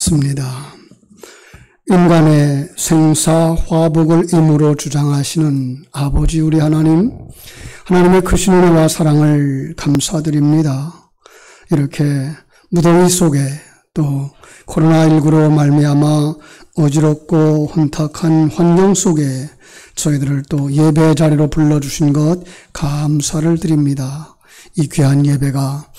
습니다. 인간의 생사 화복을 임으로 주장하시는 아버지 우리 하나님, 하나님의 크신 은혜와 사랑을 감사드립니다. 이렇게 무더위 속에 또 코로나19로 말미암아 어지럽고 혼탁한 환경 속에 저희들을 또 예배 자리로 불러주신 것 감사를 드립니다. 이 귀한 예배가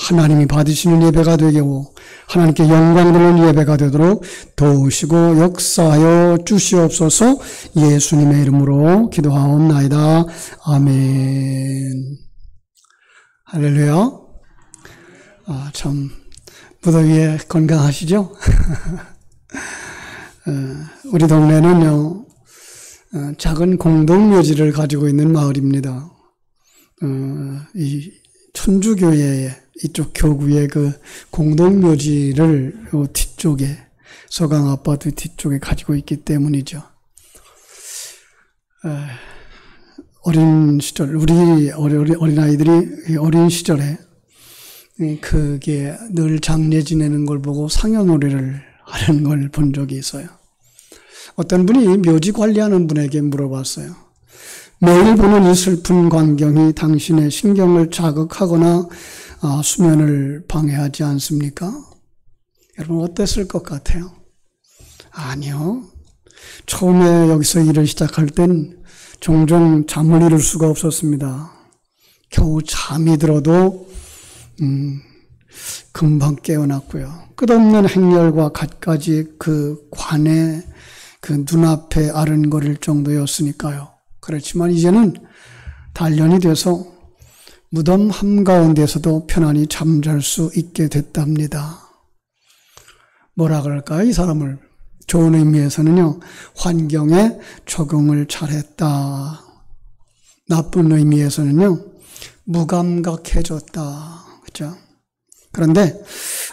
하나님이 받으시는 예배가 되고 하나님께 영광 돌리는 예배가 되도록 도우시고 역사하여 주시옵소서. 예수님의 이름으로 기도하옵나이다. 아멘. 할렐루야. 참 무더위에 건강하시죠? 우리 동네는요, 작은 공동묘지를 가지고 있는 마을입니다. 이 천주교회의 이쪽 교구의 그 공동묘지를 뒤쪽에, 서강 아파트 뒤쪽에 가지고 있기 때문이죠. 어린 시절, 우리 어린아이들이 어린 시절에 그게 늘 장례 지내는 걸 보고 상여놀이를 하는 걸 본 적이 있어요. 어떤 분이 묘지 관리하는 분에게 물어봤어요. 매일 보는 이 슬픈 광경이 당신의 신경을 자극하거나 수면을 방해하지 않습니까? 여러분 어땠을 것 같아요? 아니요. 처음에 여기서 일을 시작할 땐 종종 잠을 이룰 수가 없었습니다. 겨우 잠이 들어도 금방 깨어났고요. 끝없는 행렬과 갖가지 그 관에 그 눈앞에 아른거릴 정도였으니까요. 그렇지만 이제는 단련이 돼서 무덤 한가운데서도 편안히 잠잘 수 있게 됐답니다. 뭐라 그럴까요? 이 사람을 좋은 의미에서는요, 환경에 적응을 잘했다. 나쁜 의미에서는요, 무감각해졌다. 그렇죠? 그런데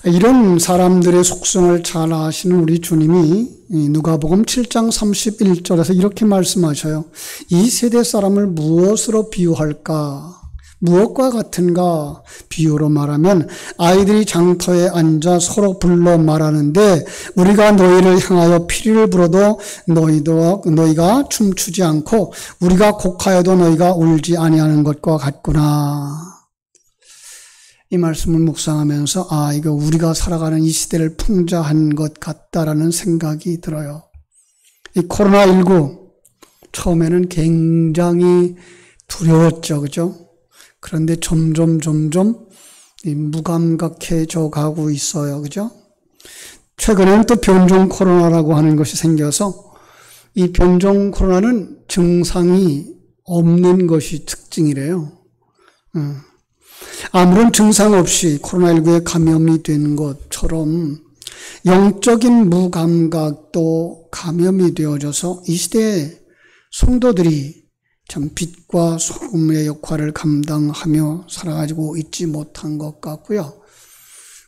이런 사람들의 속성을 잘 아시는 우리 주님이 누가복음 7장 31절에서 이렇게 말씀하셔요. 이 세대 사람을 무엇으로 비유할까? 무엇과 같은가? 비유로 말하면 아이들이 장터에 앉아 서로 불러 말하는데 우리가 너희를 향하여 피리를 불어도 너희가 춤추지 않고 우리가 곡하여도 너희가 울지 아니하는 것과 같구나. 이 말씀을 묵상하면서 이거 우리가 살아가는 이 시대를 풍자한 것 같다라는 생각이 들어요. 이 코로나19 처음에는 굉장히 두려웠죠. 그죠? 그런데 점점 무감각해져 가고 있어요. 그죠? 최근에는 또 변종 코로나라고 하는 것이 생겨서 이 변종 코로나는 증상이 없는 것이 특징이래요. 아무런 증상 없이 코로나19에 감염이 된 것처럼 영적인 무감각도 감염이 되어져서 이 시대에 성도들이 참 빛과 소금의 역할을 감당하며 살아가지고 있지 못한 것 같고요.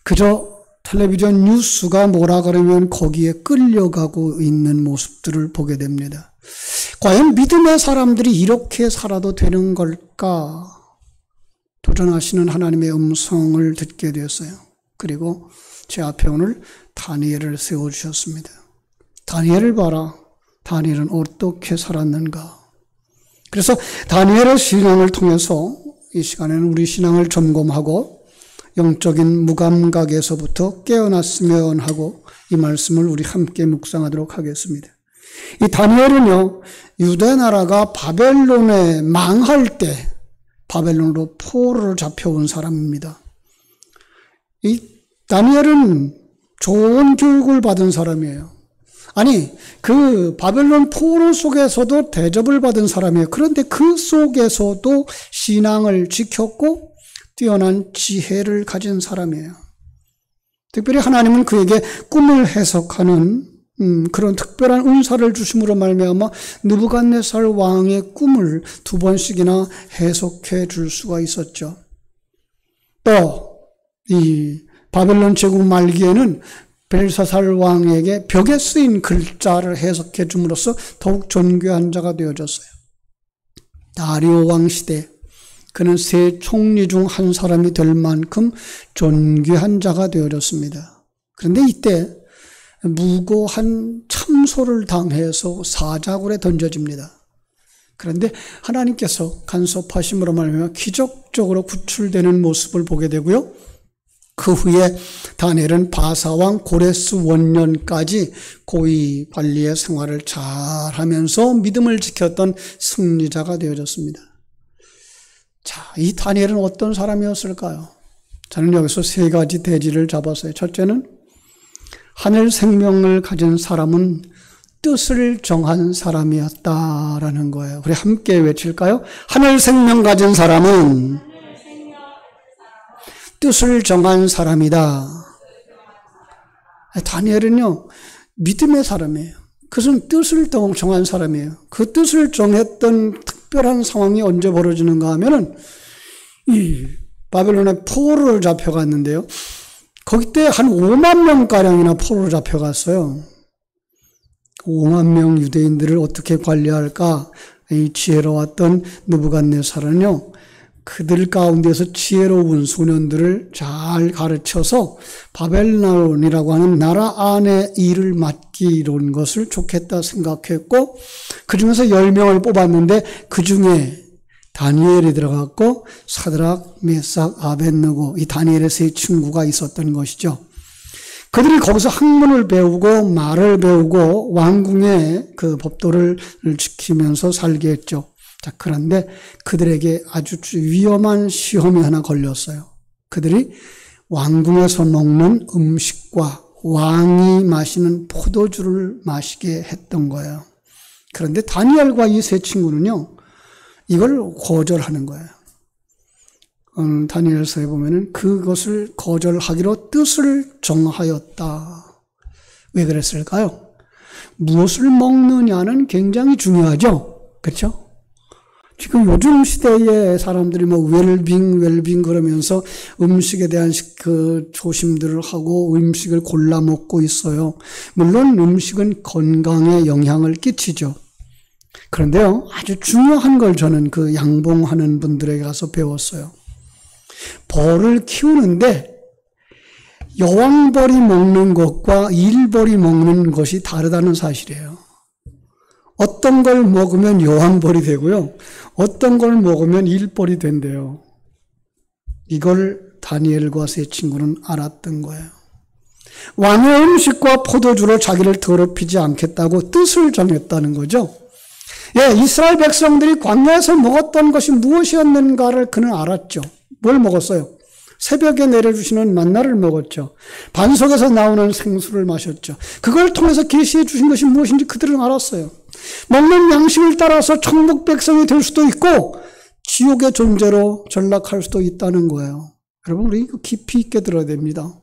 그저 텔레비전 뉴스가 뭐라 그러면 거기에 끌려가고 있는 모습들을 보게 됩니다. 과연 믿음의 사람들이 이렇게 살아도 되는 걸까? 도전하시는 하나님의 음성을 듣게 되었어요. 그리고 제 앞에 오늘 다니엘을 세워주셨습니다. 다니엘을 봐라. 다니엘은 어떻게 살았는가? 그래서 다니엘의 신앙을 통해서 이 시간에는 우리 신앙을 점검하고 영적인 무감각에서부터 깨어났으면 하고 이 말씀을 우리 함께 묵상하도록 하겠습니다. 이 다니엘은요, 유대 나라가 바벨론에 망할 때 바벨론으로 포로를 잡혀온 사람입니다. 이 다니엘은 좋은 교육을 받은 사람이에요. 아니, 그 바벨론 포로 속에서도 대접을 받은 사람이에요. 그런데 그 속에서도 신앙을 지켰고 뛰어난 지혜를 가진 사람이에요. 특별히 하나님은 그에게 꿈을 해석하는 그런 특별한 은사를 주심으로 말미암아 느부갓네살 왕의 꿈을 2번씩이나 해석해 줄 수가 있었죠. 또 이 바벨론 제국 말기에는 벨사살 왕에게 벽에 쓰인 글자를 해석해 줌으로써 더욱 존귀한 자가 되어졌어요. 다리오 왕 시대 그는 세 총리 중 한 사람이 될 만큼 존귀한 자가 되어졌습니다. 그런데 이때 무고한 참소를 당해서 사자굴에 던져집니다. 그런데 하나님께서 간섭하심으로 말미암아 기적적으로 구출되는 모습을 보게 되고요. 그 후에 다니엘은 바사왕 고레스 원년까지 고위 관리의 생활을 잘 하면서 믿음을 지켰던 승리자가 되어졌습니다. 자, 이 다니엘은 어떤 사람이었을까요? 저는 여기서 세 가지 대지를 잡았어요. 첫째는 하늘 생명을 가진 사람은 뜻을 정한 사람이었다라는 거예요. 우리 함께 외칠까요? 하늘 생명 가진 사람은 뜻을 정한 사람이다. 다니엘은요, 믿음의 사람이에요. 그것은 뜻을 정한 사람이에요. 그 뜻을 정했던 특별한 상황이 언제 벌어지는가 하면은, 이 바벨론에 포로를 잡혀갔는데요. 거기 때 한 5만 명가량이나 포로로 잡혀갔어요. 5만 명 유대인들을 어떻게 관리할까? 이 지혜로웠던 느부갓네살은요, 그들 가운데서 지혜로운 소년들을 잘 가르쳐서 바벨론이라고 하는 나라 안에 일을 맡기는 것을 좋겠다 생각했고, 그 중에서 10명을 뽑았는데 그 중에 다니엘이 들어갔고 사드락, 메삭, 아벳느고, 이 다니엘의 세 친구가 있었던 것이죠. 그들이 거기서 학문을 배우고 말을 배우고 왕궁의 그 법도를 지키면서 살게 했죠. 자, 그런데 그들에게 아주 위험한 시험이 하나 걸렸어요. 그들이 왕궁에서 먹는 음식과 왕이 마시는 포도주를 마시게 했던 거예요. 그런데 다니엘과 이 세 친구는요, 이걸 거절하는 거예요. 다니엘서에 보면은 그것을 거절하기로 뜻을 정하였다. 왜 그랬을까요? 무엇을 먹느냐는 굉장히 중요하죠. 그렇죠? 지금 요즘 시대의 사람들이 뭐 웰빙 그러면서 음식에 대한 그 조심들을 하고 음식을 골라 먹고 있어요. 물론 음식은 건강에 영향을 끼치죠. 그런데요, 아주 중요한 걸 저는 그 양봉하는 분들에게 가서 배웠어요. 벌을 키우는데 여왕벌이 먹는 것과 일벌이 먹는 것이 다르다는 사실이에요. 어떤 걸 먹으면 여왕벌이 되고요, 어떤 걸 먹으면 일벌이 된대요. 이걸 다니엘과 세 친구는 알았던 거예요. 왕의 음식과 포도주로 자기를 더럽히지 않겠다고 뜻을 정했다는 거죠. 예, 이스라엘 백성들이 광야에서 먹었던 것이 무엇이었는가를 그는 알았죠. 뭘 먹었어요? 새벽에 내려주시는 만나를 먹었죠. 반석에서 나오는 생수를 마셨죠. 그걸 통해서 계시해 주신 것이 무엇인지 그들은 알았어요. 먹는 양식을 따라서 천국 백성이 될 수도 있고 지옥의 존재로 전락할 수도 있다는 거예요. 여러분, 우리 깊이 있게 들어야 됩니다.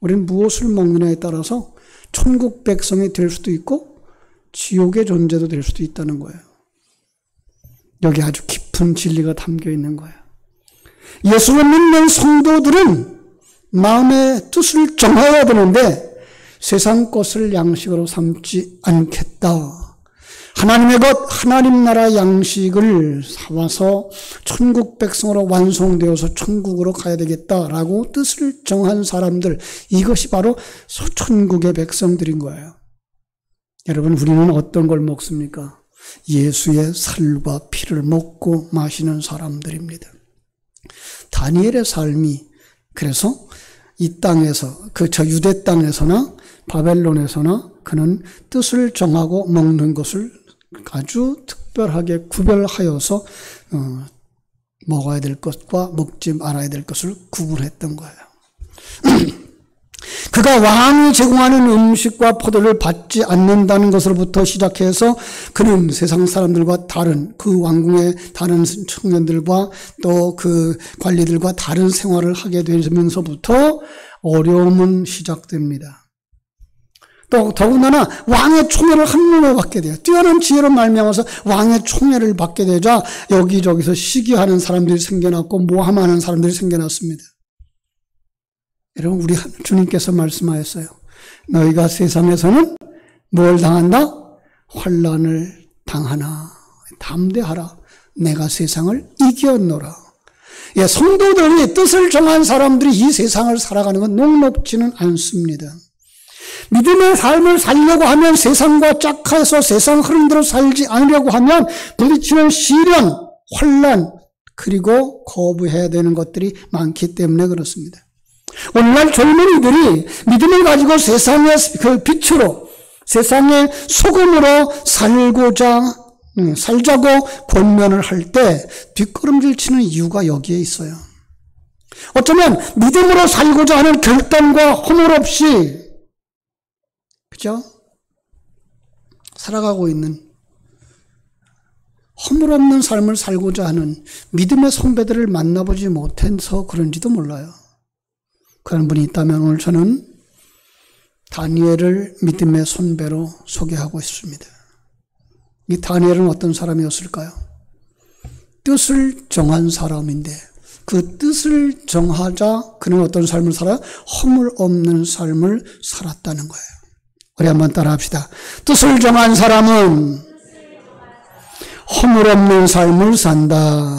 우리는 무엇을 먹느냐에 따라서 천국 백성이 될 수도 있고 지옥의 존재도 될 수도 있다는 거예요. 여기 아주 깊은 진리가 담겨 있는 거예요. 예수를 믿는 성도들은 마음의 뜻을 정해야 되는데 세상 것을 양식으로 삼지 않겠다. 하나님의 것, 하나님 나라 양식을 사와서 천국 백성으로 완성되어서 천국으로 가야 되겠다라고 뜻을 정한 사람들, 이것이 바로 천국의 백성들인 거예요. 여러분, 우리는 어떤 걸 먹습니까? 예수의 살과 피를 먹고 마시는 사람들입니다. 다니엘의 삶이 그래서 이 땅에서, 저 유대 땅에서나 바벨론에서나 그는 뜻을 정하고 먹는 것을 아주 특별하게 구별하여서 먹어야 될 것과 먹지 말아야 될 것을 구분했던 거예요. 그가 왕이 제공하는 음식과 포도를 받지 않는다는 것으로부터 시작해서 그는 세상 사람들과 다른, 그 왕궁의 다른 청년들과 또 그 관리들과 다른 생활을 하게 되면서부터 어려움은 시작됩니다. 또 더군다나 왕의 총애를 한몸에 받게 돼요. 뛰어난 지혜로 말미암아서 왕의 총애를 받게 되자 여기저기서 시기하는 사람들이 생겨났고 모함하는 사람들이 생겨났습니다. 여러분, 우리 주님께서 말씀하셨어요. 너희가 세상에서는 뭘 당한다? 환난을 당하나 담대하라. 내가 세상을 이겼노라. 예, 성도들이 뜻을 정한 사람들이 이 세상을 살아가는 건 녹록지는 않습니다. 믿음의 삶을 살려고 하면 세상과 짝해서 세상 흐름대로 살지 않으려고 하면 부딪히는 시련, 혼란, 그리고 거부해야 되는 것들이 많기 때문에 그렇습니다. 오늘날 젊은이들이 믿음을 가지고 세상의 그 빛으로, 세상의 소금으로 살자고 권면을 할 때 뒷걸음질 치는 이유가 여기에 있어요. 어쩌면 믿음으로 살고자 하는 결단과 허물 없이, 그죠? 살아가고 있는, 허물 없는 삶을 살고자 하는 믿음의 선배들을 만나보지 못해서 그런지도 몰라요. 그런 분이 있다면 오늘 저는 다니엘을 믿음의 선배로 소개하고 있습니다. 이 다니엘은 어떤 사람이었을까요? 뜻을 정한 사람인데 그 뜻을 정하자 그는 어떤 삶을 살아요? 허물 없는 삶을 살았다는 거예요. 우리 한번 따라 합시다. 뜻을 정한 사람은 허물 없는 삶을 산다.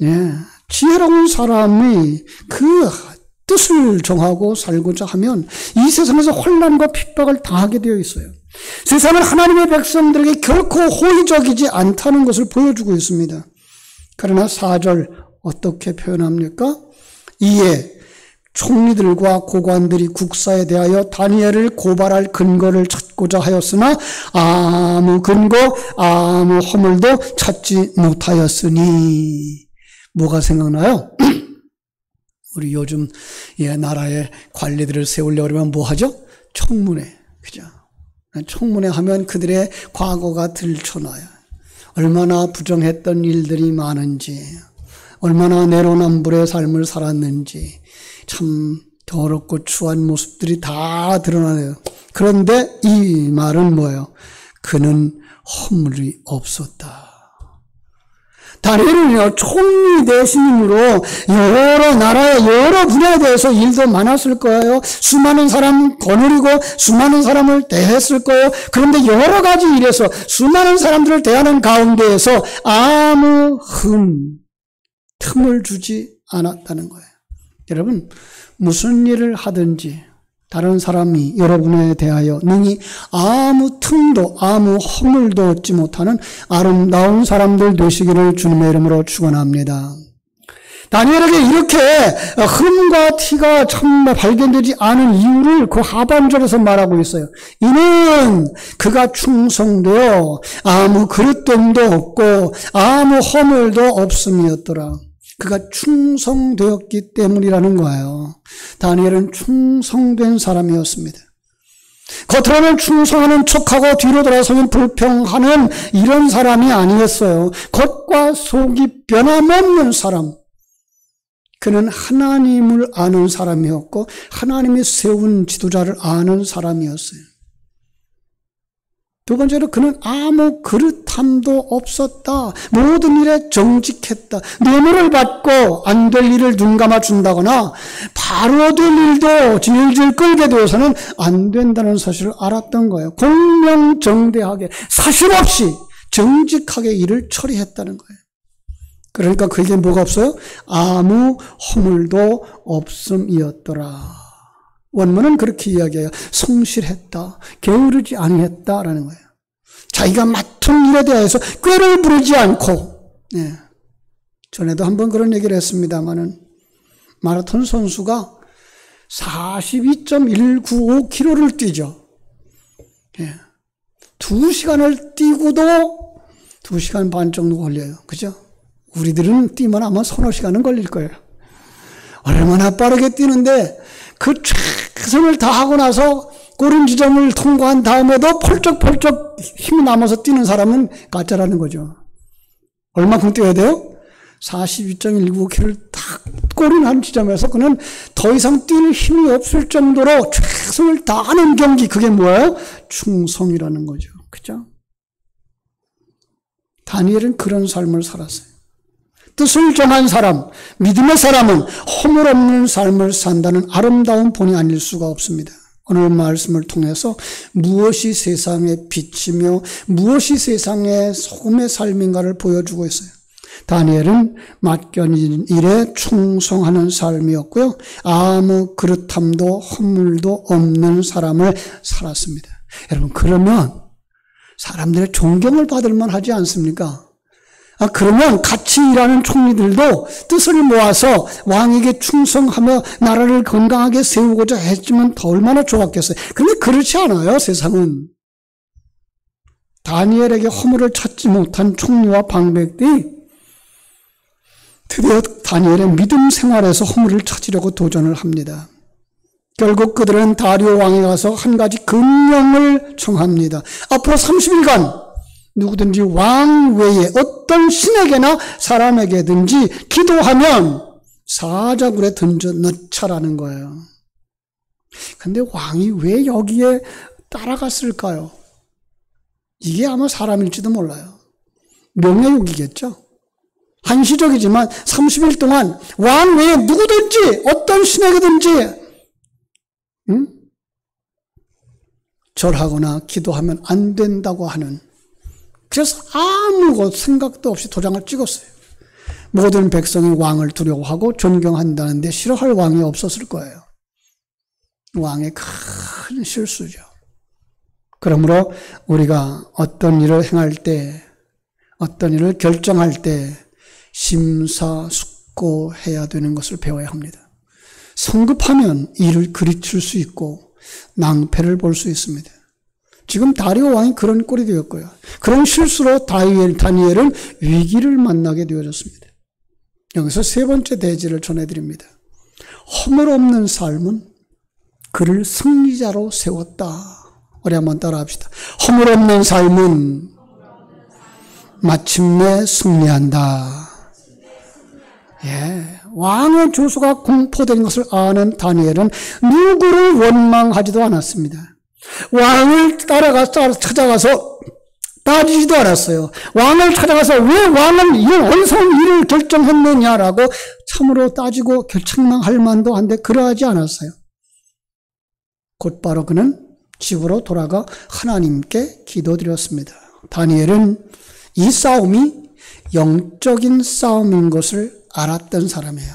예, 지혜로운 사람이 그 뜻을 정하고 살고자 하면 이 세상에서 혼란과 핍박을 당하게 되어 있어요. 세상은 하나님의 백성들에게 결코 호의적이지 않다는 것을 보여주고 있습니다. 그러나 4절 어떻게 표현합니까? 이에 총리들과 고관들이 국사에 대하여 다니엘을 고발할 근거를 찾고자 하였으나 아무 근거, 아무 허물도 찾지 못하였으니. 뭐가 생각나요? 우리 요즘 나라의 관리들을 세우려고 그러면 뭐 하죠? 청문회. 그죠? 청문회 하면 그들의 과거가 들춰나요. 얼마나 부정했던 일들이 많은지, 얼마나 내로남불의 삶을 살았는지, 참 더럽고 추한 모습들이 다 드러나요. 그런데 이 말은 뭐예요? 그는 허물이 없었다. 다니엘은요, 총리 대신으로 여러 나라의 여러 분야에 대해서 일도 많았을 거예요. 수많은 사람 거느리고 수많은 사람을 대했을 거예요. 그런데 여러 가지 일에서 수많은 사람들을 대하는 가운데에서 아무 틈을 주지 않았다는 거예요. 여러분, 무슨 일을 하든지 다른 사람이 여러분에 대하여 능히 아무 틈도 아무 허물도 얻지 못하는 아름다운 사람들 되시기를 주님의 이름으로 축원합니다. 다니엘에게 이렇게 흠과 티가 정말 발견되지 않은 이유를 그 하반절에서 말하고 있어요. 이는 그가 충성되어 아무 그릇됨도 없고 아무 허물도 없음이었더라. 그가 충성되었기 때문이라는 거예요. 다니엘은 충성된 사람이었습니다. 겉으로는 충성하는 척하고 뒤로 돌아서면 불평하는 이런 사람이 아니었어요. 겉과 속이 변함없는 사람. 그는 하나님을 아는 사람이었고 하나님이 세운 지도자를 아는 사람이었어요. 두 번째로 그는 아무 그릇함도 없었다. 모든 일에 정직했다. 뇌물을 받고 안 될 일을 눈 감아 준다거나 바로 될 일도 질질 끌게 되어서는 안 된다는 사실을 알았던 거예요. 공명정대하게 사실 없이 정직하게 일을 처리했다는 거예요. 그러니까 그에게 뭐가 없어요? 아무 허물도 없음이었더라. 원문은 그렇게 이야기해요. 성실했다, 게으르지 아니했다라는 거예요. 자기가 맡은 일에 대해서 꾀를 부리지 않고, 전에도 한번 그런 얘기를 했습니다마는 마라톤 선수가 42.195km를 뛰죠. 2시간을 뛰고도 2시간 반 정도 걸려요. 그죠? 우리들은 뛰면 아마 서너 시간은 걸릴 거예요. 얼마나 빠르게 뛰는데 그 최선을 다하고 나서 꼬린 지점을 통과한 다음에도 펄쩍펄쩍 힘이 남아서 뛰는 사람은 가짜라는 거죠. 얼마큼 뛰어야 돼요? 42.195km를 딱 꼬린한 지점에서 그는 더 이상 뛸 힘이 없을 정도로 최선을 다하는 경기, 그게 뭐예요? 충성이라는 거죠. 그죠? 다니엘은 그런 삶을 살았어요. 뜻을 정한 사람, 믿음의 사람은 허물 없는 삶을 산다는 아름다운 본이 아닐 수가 없습니다. 오늘 말씀을 통해서 무엇이 세상의 빛이며 무엇이 세상의 소금의 삶인가를 보여주고 있어요. 다니엘은 맡겨진 일에 충성하는 삶이었고요. 아무 그릇함도 허물도 없는 사람을 살았습니다. 여러분, 그러면 사람들의 존경을 받을 만하지 않습니까? 그러면 같이 일하는 총리들도 뜻을 모아서 왕에게 충성하며 나라를 건강하게 세우고자 했지만 더 얼마나 좋았겠어요. 그런데 그렇지 않아요, 세상은. 다니엘에게 허물을 찾지 못한 총리와 방백들이 드디어 다니엘의 믿음 생활에서 허물을 찾으려고 도전을 합니다. 결국 그들은 다리오 왕에 가서 한 가지 금령을 정합니다. 앞으로 30일간 누구든지 왕 외에 어떤 신에게나 사람에게든지 기도하면 사자굴에 던져 넣자라는 거예요. 근데 왕이 왜 여기에 따라갔을까요? 이게 아마 사람일지도 몰라요. 명예욕이겠죠. 한시적이지만 30일 동안 왕 외에 누구든지 어떤 신에게든지 절하거나 기도하면 안 된다고 하는, 그래서 아무 생각도 없이 도장을 찍었어요. 모든 백성이 왕을 두려워하고 존경한다는데 싫어할 왕이 없었을 거예요. 왕의 큰 실수죠. 그러므로 우리가 어떤 일을 행할 때, 어떤 일을 결정할 때 심사숙고해야 되는 것을 배워야 합니다. 성급하면 일을 그리칠 수 있고 낭패를 볼 수 있습니다. 지금 다리오 왕이 그런 꼴이 되었고요. 그런 실수로 다니엘은 위기를 만나게 되어졌습니다. 여기서 세 번째 대지를 전해드립니다. 허물 없는 삶은 그를 승리자로 세웠다. 우리 한번 따라합시다. 허물 없는 삶은 마침내 승리한다. 예, 왕의 조수가 공포된 것을 아는 다니엘은 누구를 원망하지도 않았습니다. 왕을 찾아가서 따지지도 않았어요. 왕을 찾아가서 왜 왕은 이 어리석은 일을 결정했느냐라고 참으로 따지고 결책망할 만도 한데 그러하지 않았어요. 곧바로 그는 집으로 돌아가 하나님께 기도드렸습니다. 다니엘은 이 싸움이 영적인 싸움인 것을 알았던 사람이에요.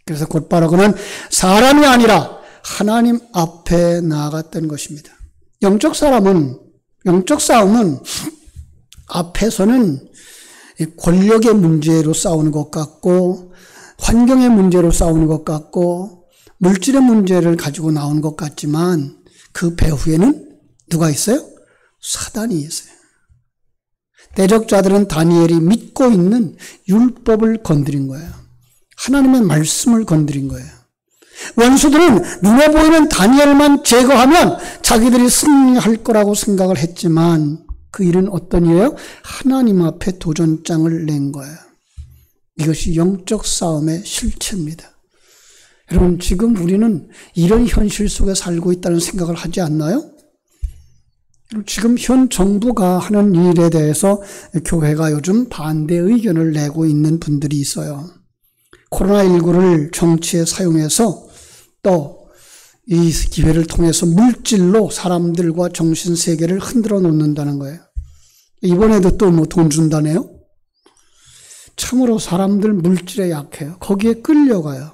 그래서 곧바로 그는 사람이 아니라 하나님 앞에 나아갔던 것입니다. 영적 싸움은 앞에서는 권력의 문제로 싸우는 것 같고, 환경의 문제로 싸우는 것 같고, 물질의 문제를 가지고 나오는 것 같지만 그 배후에는 누가 있어요? 사단이 있어요. 대적자들은 다니엘이 믿고 있는 율법을 건드린 거예요. 하나님의 말씀을 건드린 거예요. 원수들은 눈에 보이는 다니엘만 제거하면 자기들이 승리할 거라고 생각을 했지만 그 일은 어떤 일이에요? 하나님 앞에 도전장을 낸 거예요. 이것이 영적 싸움의 실체입니다. 여러분, 지금 우리는 이런 현실 속에 살고 있다는 생각을 하지 않나요? 지금 현 정부가 하는 일에 대해서 교회가 요즘 반대 의견을 내고 있는 분들이 있어요. 코로나19를 정치에 사용해서 또 이 기회를 통해서 물질로 사람들과 정신세계를 흔들어 놓는다는 거예요. 이번에도 또 뭐 돈 준다네요? 참으로 사람들 물질에 약해요. 거기에 끌려가요.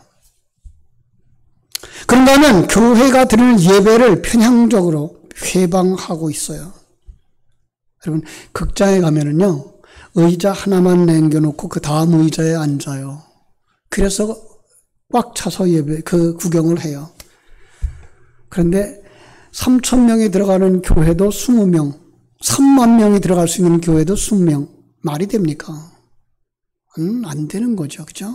그런가 하면 교회가 드리는 예배를 편향적으로 회방하고 있어요. 여러분, 극장에 가면은요, 의자 하나만 남겨놓고 그 다음 의자에 앉아요. 그래서 꽉 차서 구경을 해요. 그런데 3,000명이 들어가는 교회도 20명, 3만 명이 들어갈 수 있는 교회도 20명. 말이 됩니까? 안 되는 거죠. 그죠?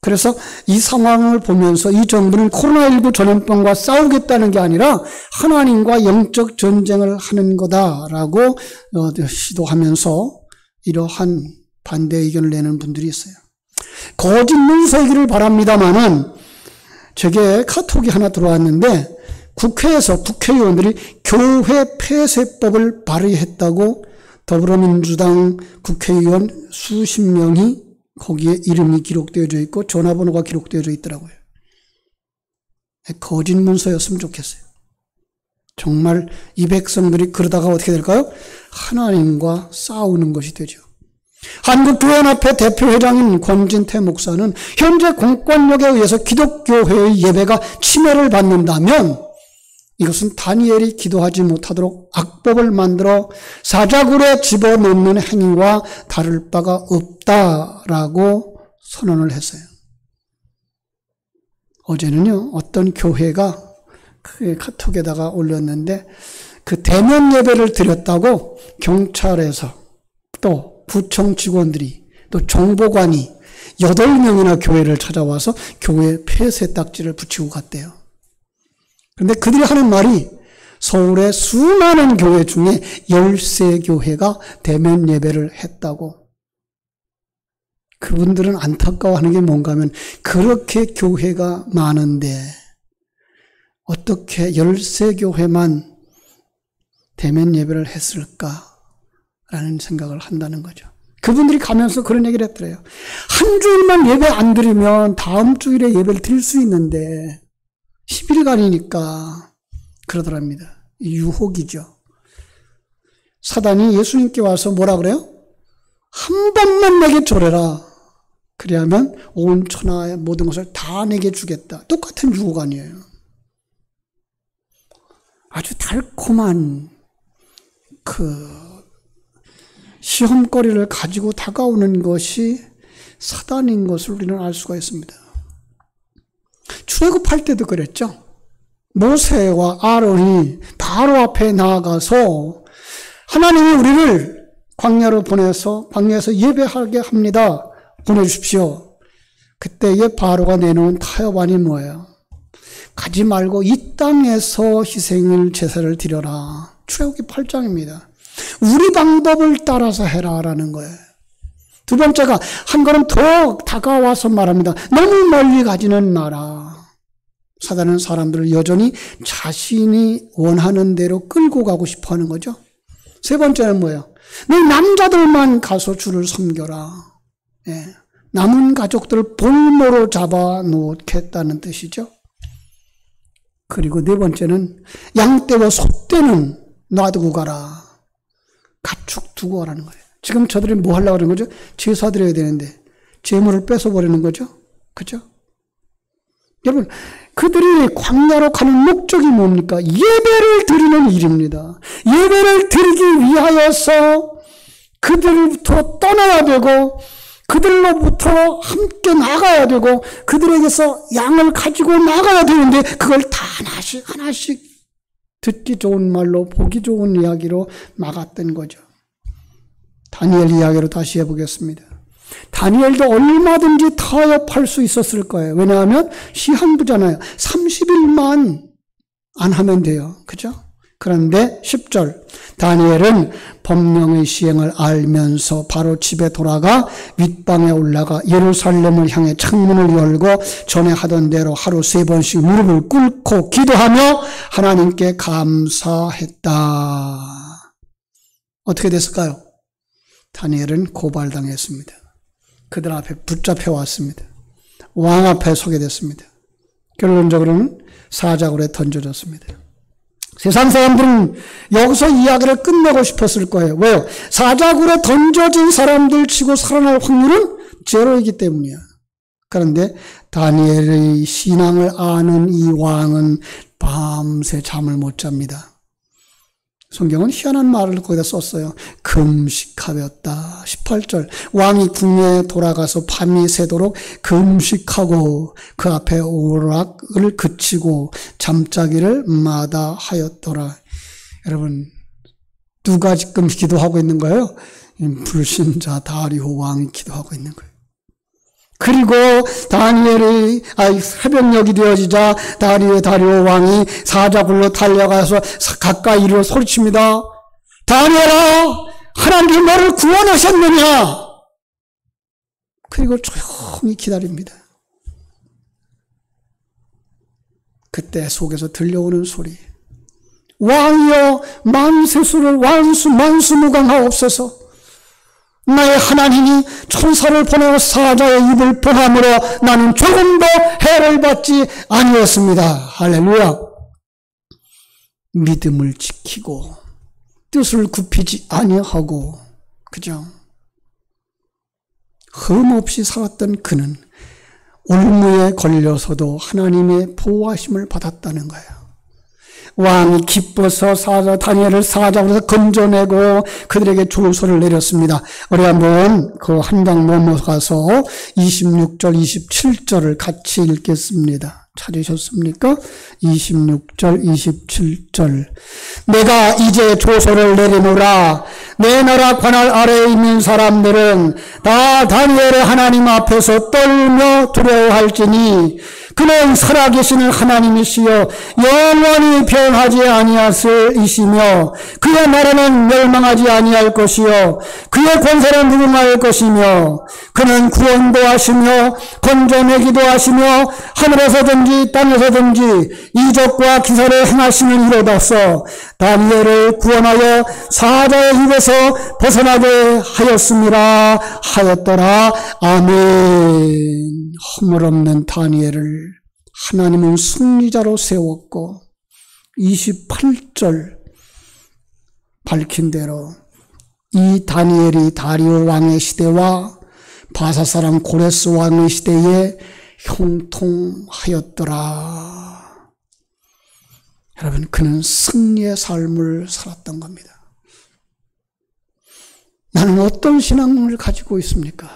그래서 이 상황을 보면서 이 정부는 코로나19 전염병과 싸우겠다는 게 아니라 하나님과 영적 전쟁을 하는 거다라고 시도하면서 이러한 반대 의견을 내는 분들이 있어요. 거짓 문서이기를 바랍니다만은 제게 카톡이 하나 들어왔는데 국회에서 국회의원들이 교회 폐쇄법을 발의했다고 더불어민주당 국회의원 수십 명이 거기에 이름이 기록되어져 있고 전화번호가 기록되어져 있더라고요. 거짓 문서였으면 좋겠어요. 정말 이 백성들이 그러다가 어떻게 될까요? 하나님과 싸우는 것이 되죠. 한국교회연합회 대표회장인 권진태 목사는 현재 공권력에 의해서 기독교회의 예배가 침해를 받는다면 이것은 다니엘이 기도하지 못하도록 악법을 만들어 사자굴에 집어넣는 행위와 다를 바가 없다라고 선언을 했어요. 어제는요, 어떤 교회가 카톡에다가 올렸는데 그 대면 예배를 드렸다고 경찰에서 또 구청 직원들이 또 정보관이 8명이나 교회를 찾아와서 교회 폐쇄 딱지를 붙이고 갔대요. 그런데 그들이 하는 말이 서울의 수많은 교회 중에 13교회가 대면 예배를 했다고. 그분들은 안타까워하는 게 뭔가 하면 그렇게 교회가 많은데 어떻게 13교회만 대면 예배를 했을까라는 생각을 한다는 거죠. 그분들이 가면서 그런 얘기를 했더래요. 한 주일만 예배 안 드리면 다음 주일에 예배를 드릴 수 있는데 10일간이니까 그러더랍니다. 유혹이죠. 사단이 예수님께 와서 뭐라 그래요? 한 번만 내게 줘라. 그래야면 온 천하의 모든 것을 다 내게 주겠다. 똑같은 유혹 아니에요. 아주 달콤한 시험거리를 가지고 다가오는 것이 사단인 것을 우리는 알 수가 있습니다. 출애굽할 때도 그랬죠. 모세와 아론이 바로 앞에 나아가서 하나님이 우리를 광야로 보내서 광야에서 예배하게 합니다. 보내주십시오. 그때에 바로가 내놓은 타협안이 뭐예요? 가지 말고 이 땅에서 희생을 제사를 드려라. 출애굽기 8장입니다. 우리 방법을 따라서 해라라는 거예요. 두 번째가 한 걸음 더 다가와서 말합니다. 너무 멀리 가지는 마라. 사단은 사람들을 여전히 자신이 원하는 대로 끌고 가고 싶어 하는 거죠. 세 번째는 뭐예요? 너 남자들만 가서 주를 섬겨라. 예. 남은 가족들을 볼모로 잡아 놓겠다는 뜻이죠. 그리고 네 번째는 양떼와 소떼는 놔두고 가라. 가축 두고 가라는 거예요. 지금 저들이 뭐 하려고 그러는 거죠? 제사 드려야 되는데 재물을 뺏어버리는 거죠. 그죠? 여러분, 그들이 광야로 가는 목적이 뭡니까? 예배를 드리는 일입니다. 예배를 드리기 위하여서 그들부터 떠나야 되고 그들로부터 함께 나가야 되고 그들에게서 양을 가지고 나가야 되는데 그걸 다 하나씩 듣기 좋은 말로 보기 좋은 이야기로 막았던 거죠. 다니엘 이야기로 다시 해보겠습니다. 다니엘도 얼마든지 타협할 수 있었을 거예요. 왜냐하면 시한부잖아요. 30일만 안 하면 돼요. 그죠? 그런데 10절 다니엘은 법령의 시행을 알면서 바로 집에 돌아가 윗방에 올라가 예루살렘을 향해 창문을 열고 전에 하던 대로 하루 3번씩 무릎을 꿇고 기도하며 하나님께 감사했다. 어떻게 됐을까요? 다니엘은 고발당했습니다. 그들 앞에 붙잡혀 왔습니다. 왕 앞에 서게 됐습니다. 결론적으로는 사자굴에 던져졌습니다. 세상 사람들은 여기서 이야기를 끝내고 싶었을 거예요. 왜요? 사자굴에 던져진 사람들 치고 살아날 확률은 제로이기 때문이야. 그런데 다니엘의 신앙을 아는 이 왕은 밤새 잠을 못 잡니다. 성경은 희한한 말을 거기다 썼어요. 금식하였다. 18절 왕이 궁에 돌아가서 밤이 새도록 금식하고 그 앞에 오락을 그치고 잠자기를 마다하였더라. 여러분 누가 지금 기도하고 있는 거예요? 불신자 다리오 왕이 기도하고 있는 거예요. 그리고 다니엘이 새벽녘이 되어지자 다리오 왕이 사자굴로 달려가서 가까이 이르러 소리칩니다. 다니엘아, 하나님이 너를 구원하셨느냐? 그리고 조용히 기다립니다. 그때 속에서 들려오는 소리. 왕이여 만세수를 만수무강하옵소서. 나의 하나님이 천사를 보내어 사자의 입을 봉함으로 나는 조금도 해를 받지 아니었습니다. 할렐루야. 믿음을 지키고 뜻을 굽히지 아니하고, 그죠? 흠없이 살았던 그는 올무에 걸려서도 하나님의 보호하심을 받았다는 거예요. 왕이 기뻐서 다니엘을 사자로서 건져내고 그들에게 조서를 내렸습니다. 우리 한번 그 한 장 넘어가서 26절, 27절을 같이 읽겠습니다. 찾으셨습니까? 26절, 27절. 내가 이제 조서를 내리노라. 내 나라 관할 아래에 있는 사람들은 다 다니엘의 하나님 앞에서 떨며 두려워할지니 그는 살아계시는 하나님이시여 영원히 변하지 아니하시며 그의 나라는 멸망하지 아니할 것이요 그의 권세는 무궁할 것이며 그는 구원도 하시며 건져내기도 하시며 하늘에서든지 땅에서든지 이적과 기사를 행하시는 이로다서 다니엘을 구원하여 사자의 입에서 벗어나게 하였더라. 아멘. 허물없는 다니엘을 하나님은 승리자로 세웠고 28절 밝힌 대로 이 다니엘이 다리오 왕의 시대와 바사 사람 고레스 왕의 시대에 형통하였더라. 여러분, 그는 승리의 삶을 살았던 겁니다. 나는 어떤 신앙을 가지고 있습니까?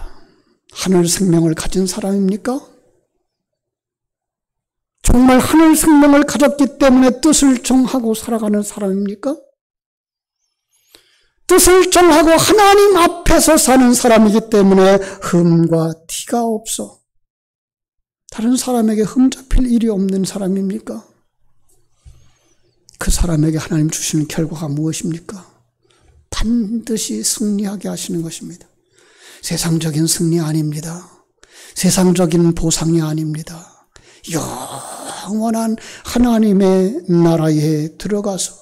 하늘 생명을 가진 사람입니까? 정말 하늘 생명을 가졌기 때문에 뜻을 정하고 살아가는 사람입니까? 뜻을 정하고 하나님 앞에서 사는 사람이기 때문에 흠과 티가 없어 다른 사람에게 흠 잡힐 일이 없는 사람입니까? 그 사람에게 하나님 주시는 결과가 무엇입니까? 반드시 승리하게 하시는 것입니다. 세상적인 승리 아닙니다. 세상적인 보상이 아닙니다. 영원한 하나님의 나라에 들어가서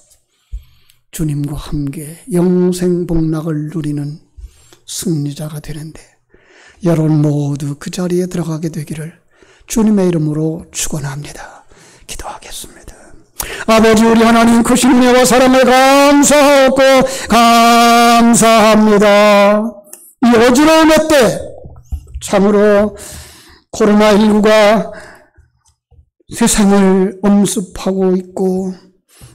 주님과 함께 영생복락을 누리는 승리자가 되는데 여러분 모두 그 자리에 들어가게 되기를 주님의 이름으로 축원합니다. 기도하겠습니다. 아버지 우리 하나님 크신 은혜와 사랑을 감사하고 감사합니다. 이 어지러움의 때 참으로 코로나19가 세상을 엄습하고 있고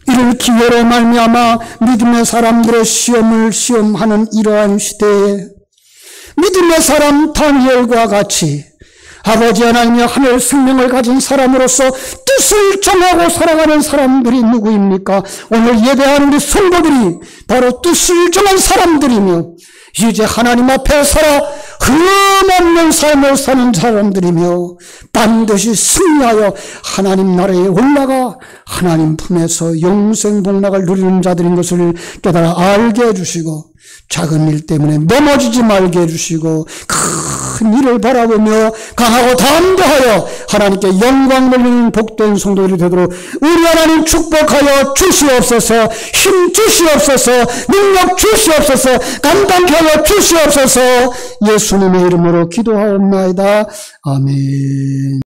이를 기회로 말미암아 믿음의 사람들의 시험을 시험하는 이러한 시대에 믿음의 사람 다니엘과 같이 아버지 하나님의 하늘 생명을 가진 사람으로서 뜻을 정하고 살아가는 사람들이 누구입니까? 오늘 예배하는 우리 성도들이 바로 뜻을 정한 사람들이며 이제 하나님 앞에 살아 흠없는 삶을 사는 사람들이며 반드시 승리하여 하나님 나라에 올라가 하나님 품에서 영생복락을 누리는 자들인 것을 깨달아 알게 해주시고 작은 일 때문에 넘어지지 말게 해주시고 큰 일을 바라보며 강하고 담대하여 하나님께 영광 돌리는 복된 성도들이 되도록 우리 하나님 축복하여 주시옵소서. 힘 주시옵소서. 능력 주시옵소서. 감당케 하여 주시옵소서. 예수님의 이름으로 기도하옵나이다. 아멘.